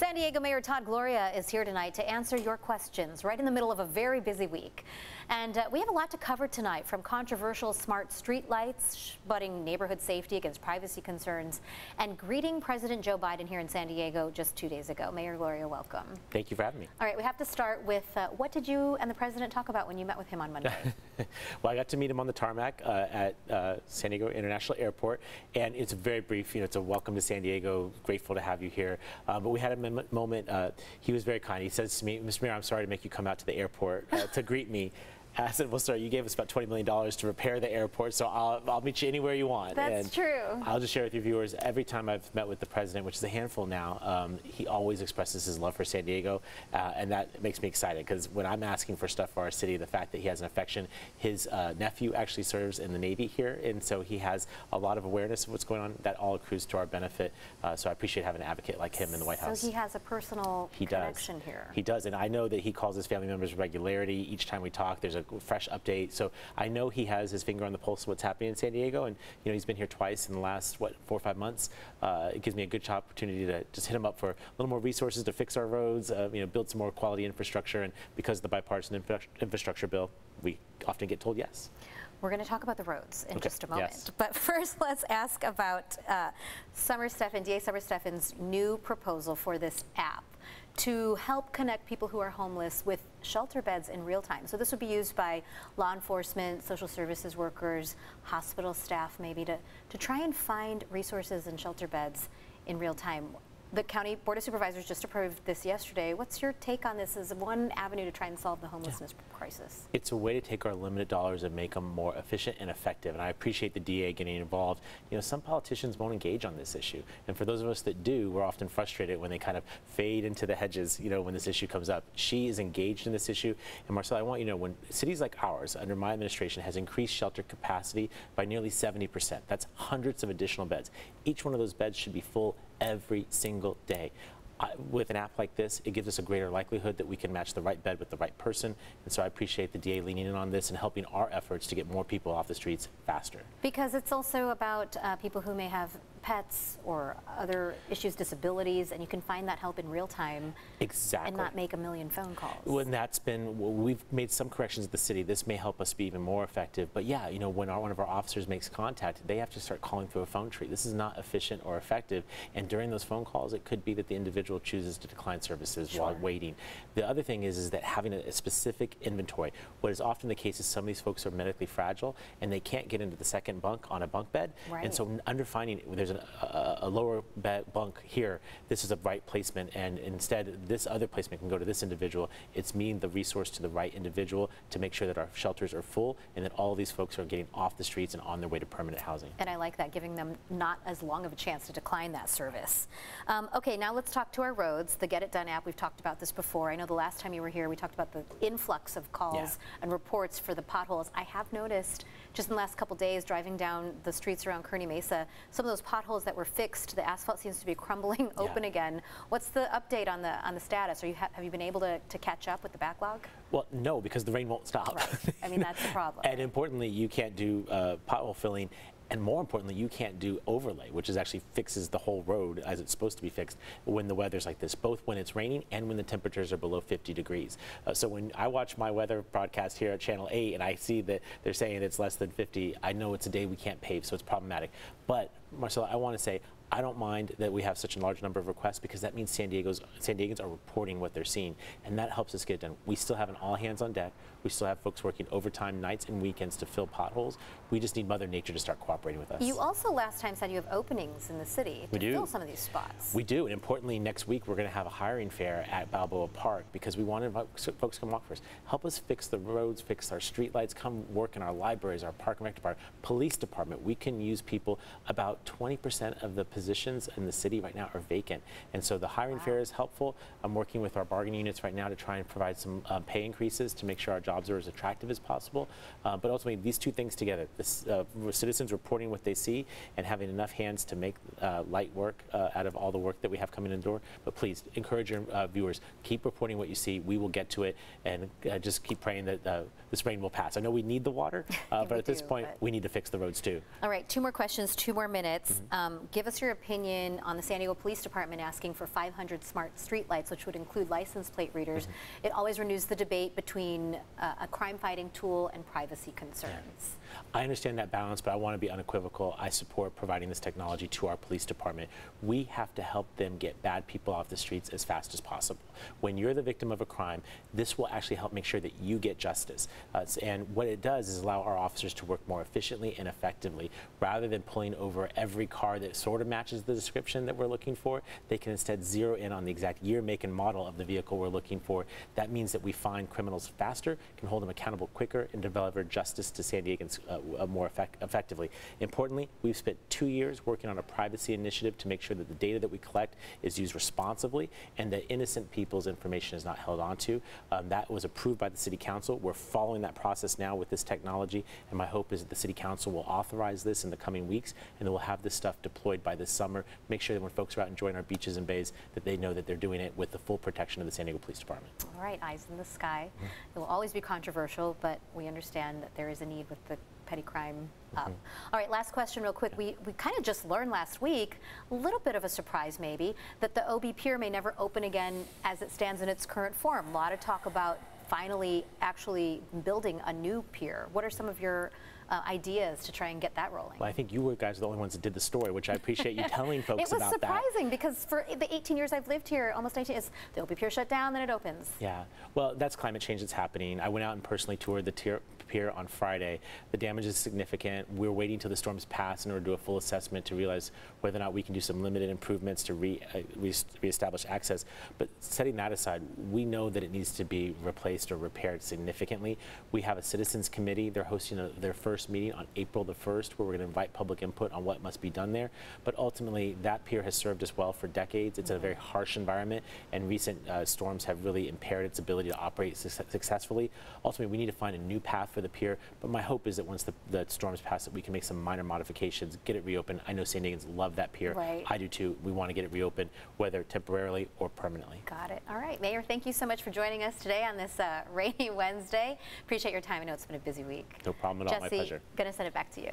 San Diego Mayor Todd Gloria is here tonight to answer your questions right in the middle of a very busy week. And we have a lot to cover tonight, from controversial smart street lights, butting neighborhood safety against privacy concerns, and greeting President Joe Biden here in San Diego just 2 days ago. Mayor Gloria, welcome. Thank you for having me. All right, we have to start with what did you and the president talk about when you met with him on Monday? Well, I got to meet him on the tarmac at San Diego International Airport, and it's very brief. You know, it's a welcome to San Diego. Grateful to have you here. But we had a moment. He was very kind. He says to me, "Mr. Mayor, I'm sorry to make you come out to the airport to greet me." I said, "Well, sir, you gave us about $20 million to repair the airport, so I'll meet you anywhere you want." That's true. I'll just share with your viewers, every time I've met with the president, which is a handful now, he always expresses his love for San Diego, and that makes me excited, because when I'm asking for stuff for our city, the fact that he has an affection, his nephew actually serves in the Navy here, and so he has a lot of awareness of what's going on. That all accrues to our benefit, so I appreciate having an advocate like him in the White House. So he has a personal connection here. He does, and I know that he calls his family members with regularity. Each time we talk, there's a fresh update, so I know he has his finger on the pulse of what's happening in San Diego, and you know, he's been here twice in the last 4 or 5 months. It gives me a good opportunity to just hit him up for a little more resources to fix our roads, you know, build some more quality infrastructure, and because of the bipartisan infrastructure bill, we often get told yes. We're going to talk about the roads in just a moment. Yes. But first, let's ask about DA Summer Stephan's new proposal for this app to help connect people who are homeless with shelter beds in real time. So this would be used by law enforcement, social services workers, hospital staff, maybe to try and find resources and shelter beds in real time. The County Board of Supervisors just approved this yesterday. What's your take on this as one avenue to try and solve the homelessness crisis? It's a way to take our limited dollars and make them more efficient and effective, and I appreciate the DA getting involved. You know, some politicians won't engage on this issue, and for those of us that do, we're often frustrated when they kind of fade into the hedges, you know, when this issue comes up. She is engaged in this issue, and Marcella, I want you to know, when cities like ours, under my administration, has increased shelter capacity by nearly 70%. That's hundreds of additional beds. Each one of those beds should be full every single day. With an app like this, it gives us a greater likelihood that we can match the right bed with the right person, and so I appreciate the DA leaning in on this and helping our efforts to get more people off the streets faster. Because it's also about people who may have pets or other issues, disabilities, and you can find that help in real time. Exactly. And not make a million phone calls. Well, and that's been, we've made some corrections at the city. This may help us be even more effective. But yeah, you know, when one of our officers makes contact, they have to start calling through a phone tree. This is not efficient or effective. And during those phone calls, it could be that the individual chooses to decline services while waiting. The other thing is that having a specific inventory. What is often the case is some of these folks are medically fragile and they can't get into the second bunk on a bunk bed. Right. And so under finding, there's a lower bunk here, this is a right placement, and instead this other placement can go to this individual. It's meeting the resource to the right individual to make sure that our shelters are full and that all of these folks are getting off the streets and on their way to permanent housing. And I like that, giving them not as long of a chance to decline that service. Okay, now let's talk to our roads. The Get It Done app, we've talked about this before. I know the last time you were here, we talked about the influx of calls and reports for the potholes. I have noticed just in the last couple days, driving down the streets around Kearny Mesa, some of those potholes that were fixed, the asphalt seems to be crumbling open again. What's the update on the status? Are you have you been able to catch up with the backlog? Well, no, because the rain won't stop. Right. I mean, that's the problem. And importantly, you can't do pothole filling. And more importantly, you can't do overlay, which is actually fixes the whole road as it's supposed to be fixed when the weather's like this, both when it's raining and when the temperatures are below 50 degrees. So when I watch my weather broadcast here at Channel 8 and I see that they're saying it's less than 50, I know it's a day we can't pave, so it's problematic. But Marcella, I want to say, I don't mind that we have such a large number of requests, because that means San Diegans are reporting what they're seeing, and that helps us get it done. We still have an all hands on deck. We still have folks working overtime nights and weekends to fill potholes. We just need Mother Nature to start cooperating with us. You also last time said you have openings in the city to fill some of these spots. We do, and importantly, next week we're going to have a hiring fair at Balboa Park, because we want folks to come walk for us. Help us fix the roads, fix our street lights, come work in our libraries, our park and rec department, police department. We can use people. About 20% of the positions in the city right now are vacant, and so the hiring fair is helpful. I'm working with our bargaining units right now to try and provide some pay increases to make sure our jobs are as attractive as possible. But ultimately, these two things together, citizens reporting what they see and having enough hands to make light work out of all the work that we have coming in the door. But please encourage your viewers, keep reporting what you see. We will get to it, and just keep praying that this rain will pass. I know we need the water, but at this point, we need to fix the roads too. All right, 2 more questions, 2 more minutes. Give us your your opinion on the San Diego Police Department asking for 500 smart streetlights, which would include license plate readers? It always renews the debate between a crime-fighting tool and privacy concerns. I understand that balance, but I want to be unequivocal. I support providing this technology to our police department. We have to help them get bad people off the streets as fast as possible. When you're the victim of a crime, this will actually help make sure that you get justice. And what it does is allow our officers to work more efficiently and effectively. Rather than pulling over every car that sort of matches the description that we're looking for, they can instead zero in on the exact year, make, and model of the vehicle we're looking for. That means that we find criminals faster, can hold them accountable quicker, and deliver justice to San Diegans more effectively. Importantly, we've spent 2 years working on a privacy initiative to make sure that the data that we collect is used responsibly and that innocent people's information is not held onto. That was approved by the City Council. We're following that process now with this technology, and my hope is that the City Council will authorize this in the coming weeks, and then we'll have this stuff deployed by this summer. Make sure that when folks are out enjoying our beaches and bays, that they know that they're doing it with the full protection of the San Diego Police Department. All right, eyes in the sky. It will always be controversial, but we understand that there is a need with the petty crime up. All right, last question real quick. We kind of just learned last week, a little bit of a surprise maybe, that the OB Pier may never open again as it stands in its current form. A lot of talk about finally actually building a new pier. What are some of your ideas to try and get that rolling? Well, I think you guys are the only ones that did the story, which I appreciate you telling folks about that. It was surprising because for the 18 years I've lived here, almost 19, it's the OB Pier shut down, then it opens. Yeah, well, that's climate change that's happening. I went out and personally toured the pier on Friday. The damage is significant. We're waiting till the storms pass in order to do a full assessment to realize whether or not we can do some limited improvements to reestablish access. But setting that aside, we know that it needs to be replaced or repaired significantly. We have a citizens committee. They're hosting their first meeting on April the 1st, where we're going to invite public input on what must be done there. But ultimately, that pier has served us well for decades. It's a very harsh environment, and recent storms have really impaired its ability to operate successfully. Ultimately, we need to find a new path for the pier, but my hope is that once the storms pass, that we can make some minor modifications, get it reopened. I know San Diegans love that pier. Right. I do too. We want to get it reopened, whether temporarily or permanently. Got it. All right, Mayor, thank you so much for joining us today on this rainy Wednesday. Appreciate your time. I know it's been a busy week. No problem at all. My pleasure. Going to send it back to you.